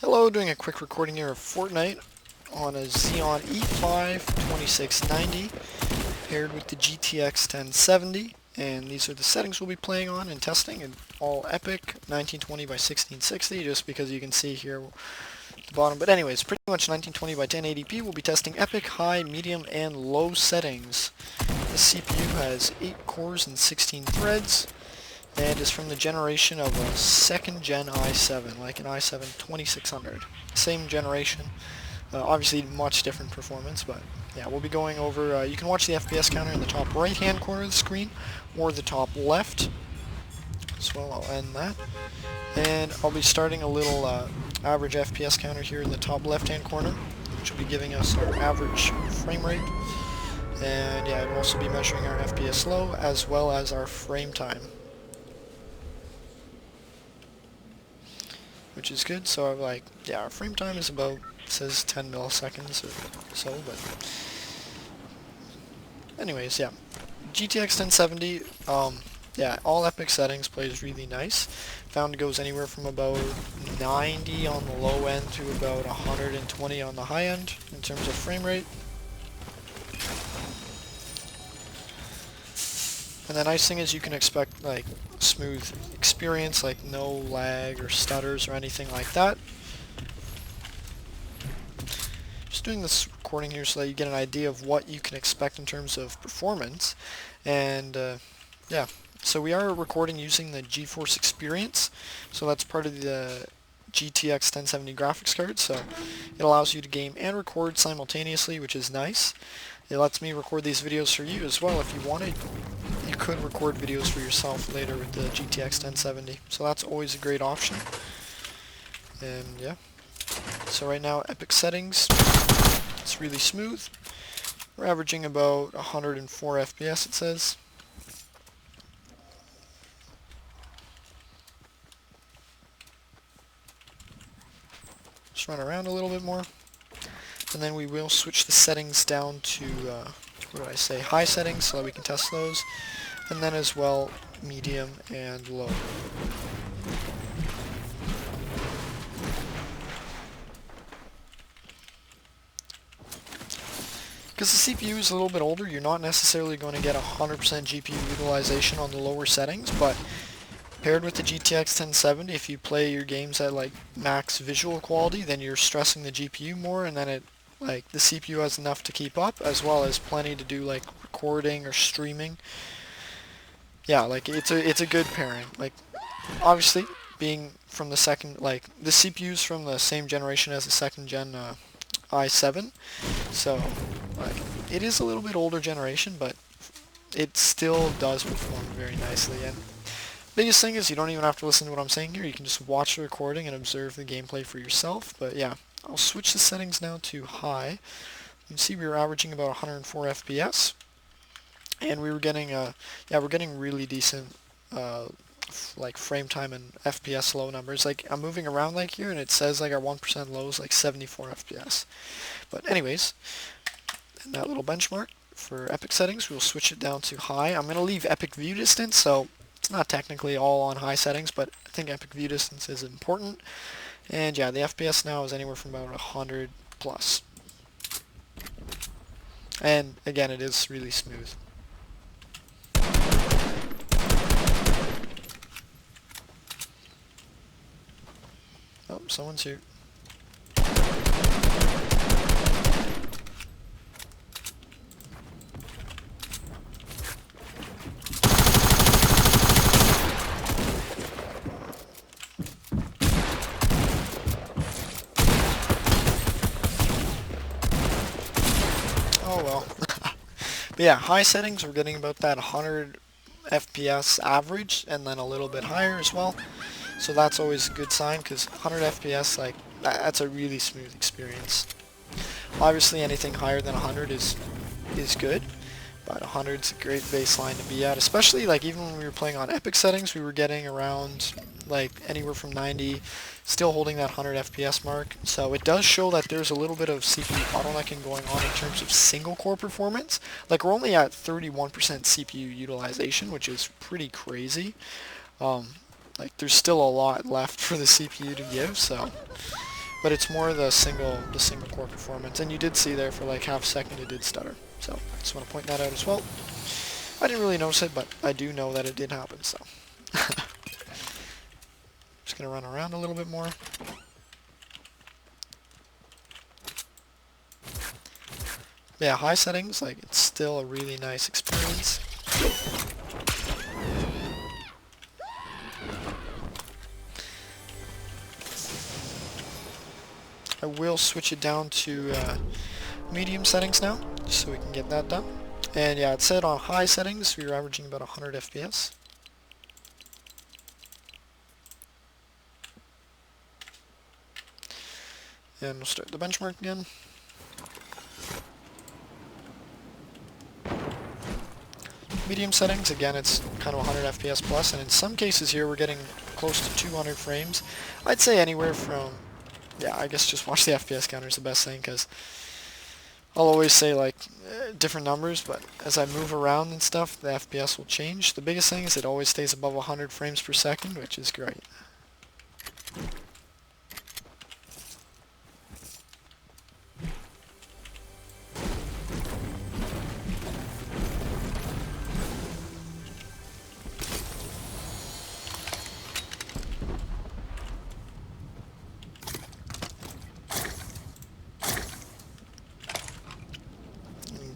Hello, doing a quick recording here of Fortnite on a Xeon E5 2690 paired with the GTX 1070, and these are the settings we'll be playing on and testing, and all epic 1920 by 1660, just because you can see here at the bottom. But anyways, pretty much 1920 by 1080p. We'll be testing epic, high, medium, and low settings. The CPU has 8 cores and 16 threads, and is from the generation of a second gen i7, like an i7 2600. Same generation, obviously much different performance, but yeah, we'll be going over, you can watch the FPS counter in the top right hand corner of the screen, or the top left, so I'll end that. And I'll be starting a little average FPS counter here in the top left hand corner, which will be giving us our average frame rate. And yeah, it'll also be measuring our FPS low, as well as our frame time, which is good. So yeah, our frame time is about, it says 10 milliseconds or so, but anyways, yeah. GTX 1070, yeah, all epic settings, plays really nice. Found it goes anywhere from about 90 on the low end to about 120 on the high end in terms of frame rate. And the nice thing is you can expect like smooth experience, like no lag or stutters or anything like that. Just doing this recording here so that you get an idea of what you can expect in terms of performance. And yeah, so we are recording using the GeForce Experience, so that's part of the GTX 1070 graphics card, so it allows you to game and record simultaneously, which is nice. It lets me record these videos for you as well. If you wanted, you could record videos for yourself later with the GTX 1070, so that's always a great option. And yeah, so right now epic settings, it's really smooth. We're averaging about 104 FPS, it says. Just run around a little bit more, and then we will switch the settings down to what do I say, high settings, so that we can test those, and then as well medium and low. Because the CPU is a little bit older, you're not necessarily going to get 100% GPU utilization on the lower settings, but paired with the GTX 1070, if you play your games at like max visual quality, then you're stressing the GPU more, and then the CPU has enough to keep up, as well as plenty to do like recording or streaming. Yeah, like it's a good pairing. Like obviously being from the second, like the CPU's from the same generation as the second gen i7, so like it is a little bit older generation, but it still does perform very nicely. And biggest thing is you don't even have to listen to what I'm saying here. You can just watch the recording and observe the gameplay for yourself. But yeah, I'll switch the settings now to high. You can see we were averaging about 104 FPS, and we were getting yeah, we're getting really decent like frame time and FPS low numbers. Like I'm moving around like here, and it says like our 1% low is like 74 FPS. But anyways, and that little benchmark for epic settings, we'll switch it down to high. I'm gonna leave epic view distance, so it's not technically all on high settings, but I think epic view distance is important. And yeah, the FPS now is anywhere from about 100 plus. And again, it is really smooth. Oh, someone's here. Oh well. But yeah, high settings, we're getting about that 100 FPS average, and then a little bit higher as well. So that's always a good sign, because 100 FPS, like, that's a really smooth experience. Obviously anything higher than 100 is good, but 100 is a great baseline to be at, especially like even when we were playing on epic settings, we were getting around like anywhere from 90, still holding that 100 FPS mark. So it does show that there's a little bit of CPU bottlenecking going on in terms of single core performance. Like we're only at 31% CPU utilization, which is pretty crazy. Like there's still a lot left for the CPU to give, so but it's more the single core performance. And you did see there for like half a second it did stutter. So just want to point that out as well. I didn't really notice it, but I do know that it did happen. So just gonna run around a little bit more. Yeah, high settings, like, it's still a really nice experience. I will switch it down to medium settings now, just so we can get that done. And yeah, it said on high settings, we were averaging about 100 FPS. And we'll start the benchmark again. Medium settings, again, it's kind of 100 FPS plus, and in some cases here we're getting close to 200 frames. I'd say anywhere from, yeah, I guess just watch the FPS counter is the best thing, because I'll always say like different numbers, but as I move around and stuff, the FPS will change. The biggest thing is it always stays above 100 frames per second, which is great.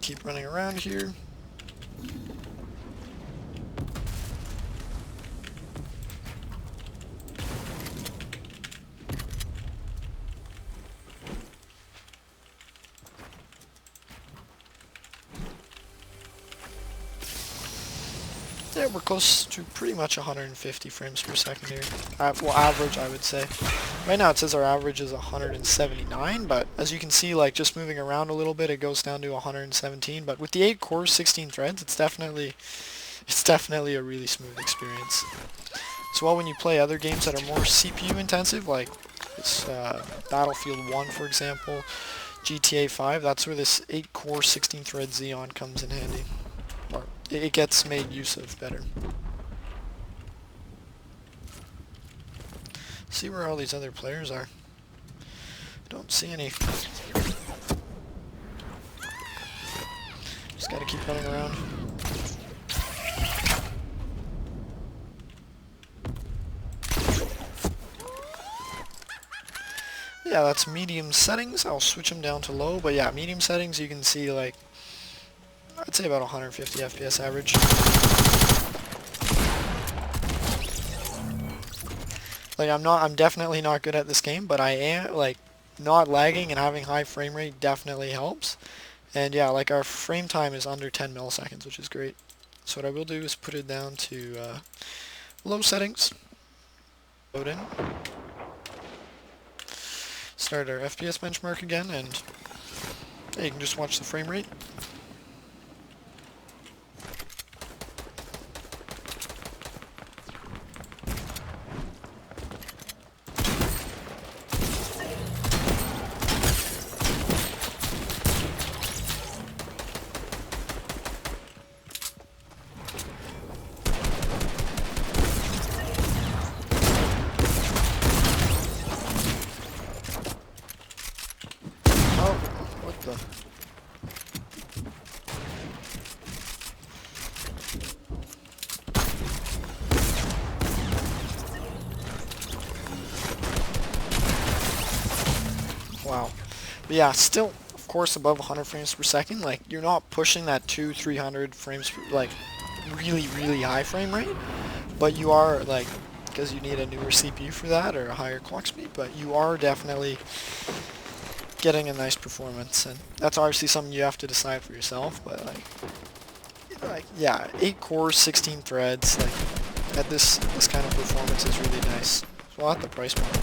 Keep running around here. Yeah, we're close to pretty much 150 frames per second here. Well, average, I would say. Right now it says our average is 179, but as you can see, like, just moving around a little bit, it goes down to 117. But with the 8 cores, 16 threads, it's definitely a really smooth experience. So while when you play other games that are more CPU intensive, like this Battlefield 1, for example, GTA 5, that's where this 8 core, 16 thread Xeon comes in handy. Or it gets made use of better. See where all these other players are. Don't see any. Just gotta keep running around. Yeah, that's medium settings. I'll switch them down to low, but yeah, medium settings you can see like I'd say about 150 FPS average. Like I'm definitely not good at this game, but I am, like, not lagging and having high frame rate definitely helps. And yeah, like our frame time is under 10 milliseconds, which is great. So what I will do is put it down to low settings. Load in. Start our FPS benchmark again, and yeah, you can just watch the frame rate. Wow. But yeah, still, of course, above 100 frames per second. Like, you're not pushing that 200-300 frames per, like, really, really high frame rate. But you are, like, because you need a newer CPU for that, or a higher clock speed, but you are definitely getting a nice performance. And that's obviously something you have to decide for yourself, but, like yeah, 8 cores, 16 threads, like, at this kind of performance is really nice. So I'll have the price point.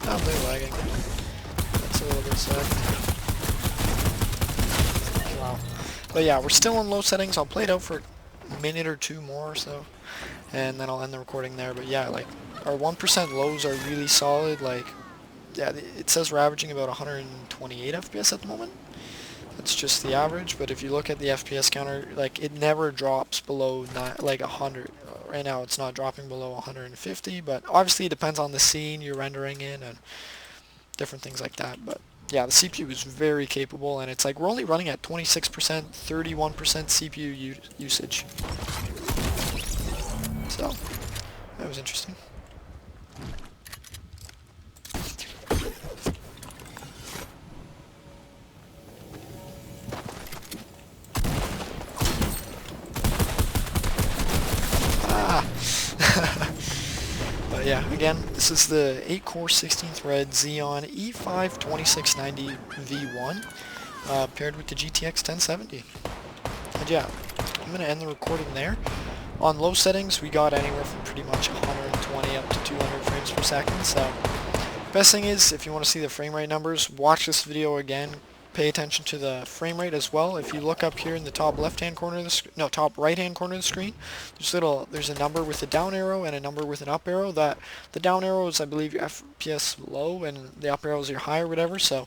Oh, they're lagging. That's a little bit sad. Wow. But yeah, we're still in low settings. I'll play it out for a minute or two more or so, and then I'll end the recording there. But yeah, like, our 1% lows are really solid. Like, yeah, it says we're averaging about 128 FPS at the moment. That's just the average, but if you look at the FPS counter, like, it never drops below like 100. Right now it's not dropping below 150, but obviously it depends on the scene you're rendering in and different things like that. But yeah, the CPU is very capable, and it's like we're only running at 26%, 31% CPU usage. So that was interesting. Ah! But yeah, again, this is the 8-core 16th thread Xeon E5 2690 V1 paired with the GTX 1070. And yeah, I'm going to end the recording there. On low settings, we got anywhere from pretty much 120 up to 200 frames per second. So best thing is, if you want to see the frame rate numbers, watch this video again. Pay attention to the frame rate as well. If you look up here in the top left-hand corner of the top right-hand corner of the screen, there's a number with a down arrow and a number with an up arrow. That the down arrow is, I believe, your FPS low, and the up arrow is your high or whatever. So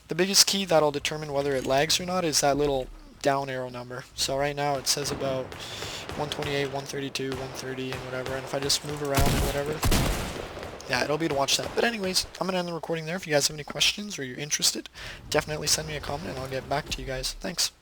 the biggest key that'll determine whether it lags or not is that little down arrow number. So right now it says about 128, 132, 130, and whatever. And if I just move around and whatever, yeah, it'll be to watch that. But anyways, I'm going to end the recording there. If you guys have any questions or you're interested, definitely send me a comment and I'll get back to you guys. Thanks.